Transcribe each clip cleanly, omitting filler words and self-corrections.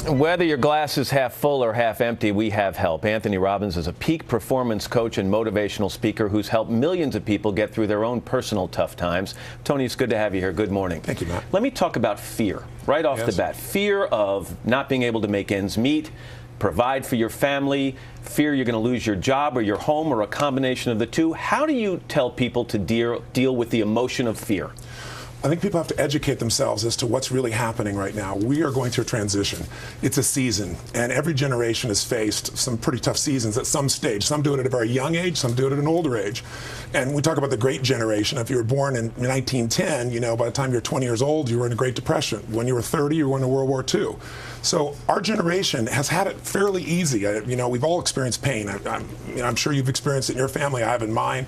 Whether your glass is half full or half empty, we have help. Tony Robbins is a peak performance coach and motivational speaker who's helped millions of people get through their own personal tough times. Tony, it's good to have you here. Good morning. Thank you, Matt. Let me talk about fear right off the bat. Fear of not being able to make ends meet, provide for your family, fear you're going to lose your job or your home or a combination of the two. How do you tell people to deal with the emotion of fear? I think people have to educate themselves as to what's really happening right now. We are going through a transition. It's a season, and every generation has faced some pretty tough seasons at some stage. Some do it at a very young age, some do it at an older age. And we talk about the Great Generation. If you were born in 1910, by the time you're 20 years old, you were in the Great Depression. When you were 30, you were in World War II. So our generation has had it fairly easy. We've all experienced pain. I'm sure you've experienced it in your family. I have in mine.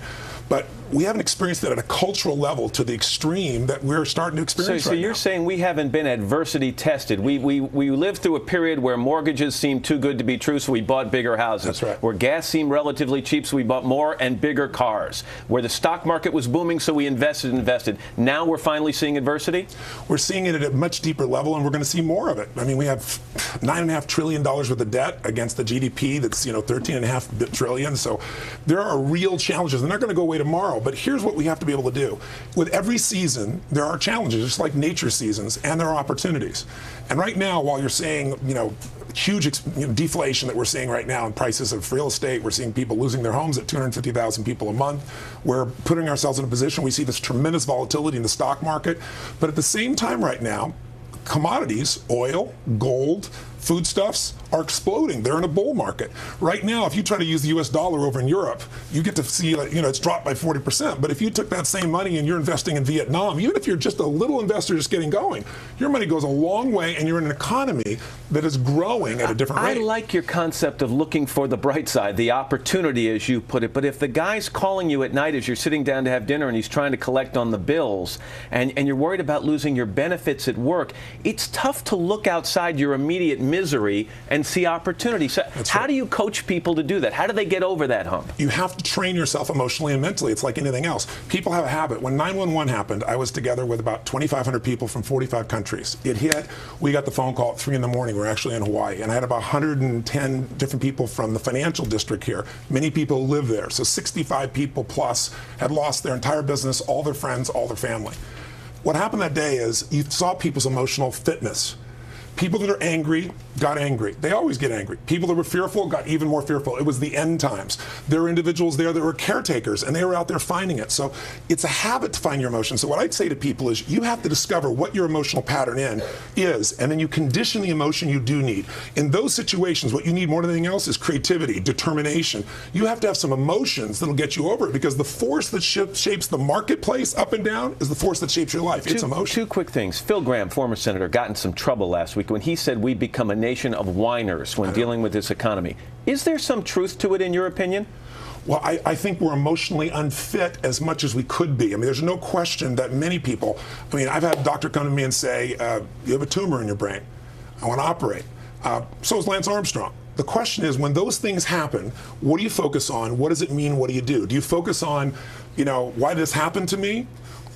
But we haven't experienced it at a cultural level to the extreme that we're starting to experience right now. So you're saying we haven't been adversity tested. We lived through a period where mortgages seemed too good to be true, so we bought bigger houses. That's right. Where gas seemed relatively cheap, so we bought more and bigger cars. Where the stock market was booming, so we invested. Now we're finally seeing adversity? We're seeing it at a much deeper level, and we're going to see more of it. I mean, we have $9.5 trillion worth of debt against the GDP that's, $13.5 trillion. So there are real challenges. They're not going to go away tomorrow, but here's what we have to be able to do. With every season, there are challenges, just like nature seasons, and there are opportunities. And right now, while you're seeing, huge deflation that we're seeing right now in prices of real estate, we're seeing people losing their homes at 250,000 people a month. We're putting ourselves in a position, we see this tremendous volatility in the stock market. But at the same time right now, commodities, oil, gold, foodstuffs are exploding. They're in a bull market. Right now, if you try to use the US dollar over in Europe, you get to see, it's dropped by 40%. But if you took that same money and you're investing in Vietnam, even if you're just a little investor just getting going, your money goes a long way and you're in an economy that is growing at a different rate. I like your concept of looking for the bright side, the opportunity as you put it. But if the guy's calling you at night as you're sitting down to have dinner and he's trying to collect on the bills and you're worried about losing your benefits at work, it's tough to look outside your immediate misery and see opportunity. So how do you coach people to do that? How do they get over that hump? You have to train yourself emotionally and mentally. It's like anything else. People have a habit. When 911 happened, I was together with about 2,500 people from 45 countries. It hit. We got the phone call at 3 in the morning. We're actually in Hawaii. And I had about 110 different people from the financial district here. Many people live there. So 65 people plus had lost their entire business, all their friends, all their family. What happened that day is you saw people's emotional fitness. People that are angry got angry. They always get angry. People that were fearful got even more fearful. It was the end times. There were individuals there that were caretakers, and they were out there finding it. So it's a habit to find your emotions. So what I'd say to people is you have to discover what your emotional pattern is, and then you condition the emotion you do need. In those situations, what you need more than anything else is creativity, determination. You have to have some emotions that'll get you over it, because the force that shapes the marketplace up and down is the force that shapes your life. It's emotion. Two quick things. Phil Gramm, former senator, got in some trouble last week when he said we've become a nation of whiners when dealing with this economy. Is there some truth to it, in your opinion? Well, I think we're emotionally unfit as much as we could be. I mean, there's no question that many people, I've had a doctor come to me and say, you have a tumor in your brain. I want to operate. So is Lance Armstrong. The question is, when those things happen, what do you focus on? What does it mean? What do you do? Do you focus on, why did this happen to me?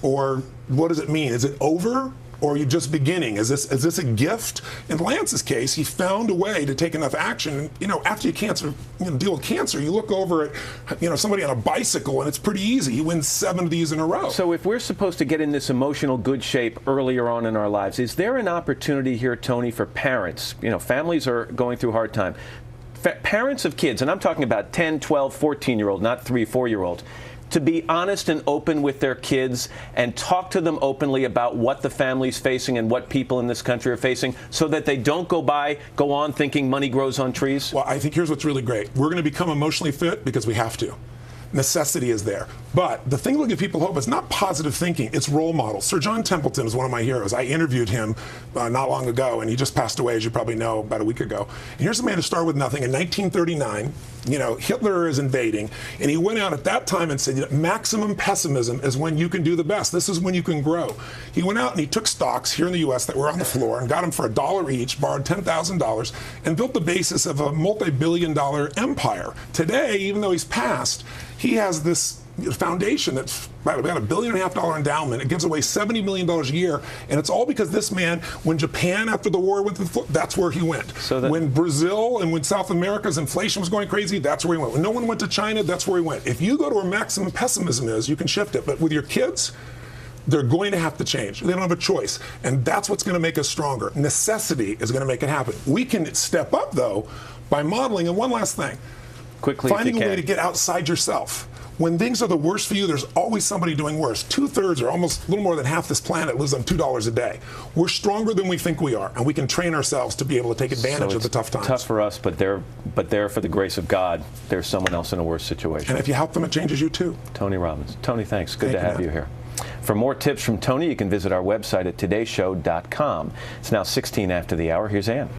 Or what does it mean? Is it over? Or are you just beginning? Is this a gift? In Lance's case, he found a way to take enough action. After you deal with cancer, you look over at somebody on a bicycle, and it's pretty easy. He wins 7 of these in a row. So if we're supposed to get in this emotional good shape earlier on in our lives, is there an opportunity here, Tony, for parents? Families are going through a hard time. Parents of kids, and I'm talking about 10, 12, 14-year-old, not 3, 4-year-olds, to be honest and open with their kids and talk to them openly about what the family's facing and what people in this country are facing, so that they don't go on thinking money grows on trees? Well, I think here's what's really great. We're going to become emotionally fit because we have to. Necessity is there. But the thing that will give people hope is not positive thinking, it's role models. Sir John Templeton is one of my heroes. I interviewed him not long ago, and he just passed away, as you probably know, about a week ago. And here's a man who started with nothing. In 1939, Hitler is invading, and he went out at that time and said, maximum pessimism is when you can do the best. This is when you can grow. He went out and he took stocks here in the U.S. that were on the floor and got them for $1 each, borrowed $10,000, and built the basis of a multi-billion-dollar empire. Today, even though he's passed, he has this foundation that's about $1.5 billion endowment. It gives away $70 million a year, and it's all because this man, when Japan after the war went to the that's where he went. When Brazil and when South America's inflation was going crazy, that's where he went. When no one went to China, that's where he went. If you go to where maximum pessimism is, you can shift it. But with your kids, they're going to have to change. They don't have a choice. And that's what's going to make us stronger. Necessity is going to make it happen. We can step up, though, by modeling. And one last thing. Quickly, finding a way to get outside yourself. When things are the worst for you, there's always somebody doing worse. 2/3 or almost a little more than half this planet lives on $2 a day. We're stronger than we think we are, and we can train ourselves to be able to take advantage of the tough times. Tough for us, but there for the grace of God, there's someone else in a worse situation. And if you help them, it changes you too. Tony Robbins. Tony, thanks. Good to have you here. For more tips from Tony, you can visit our website at todayshow.com. It's now 16 after the hour. Here's Ann.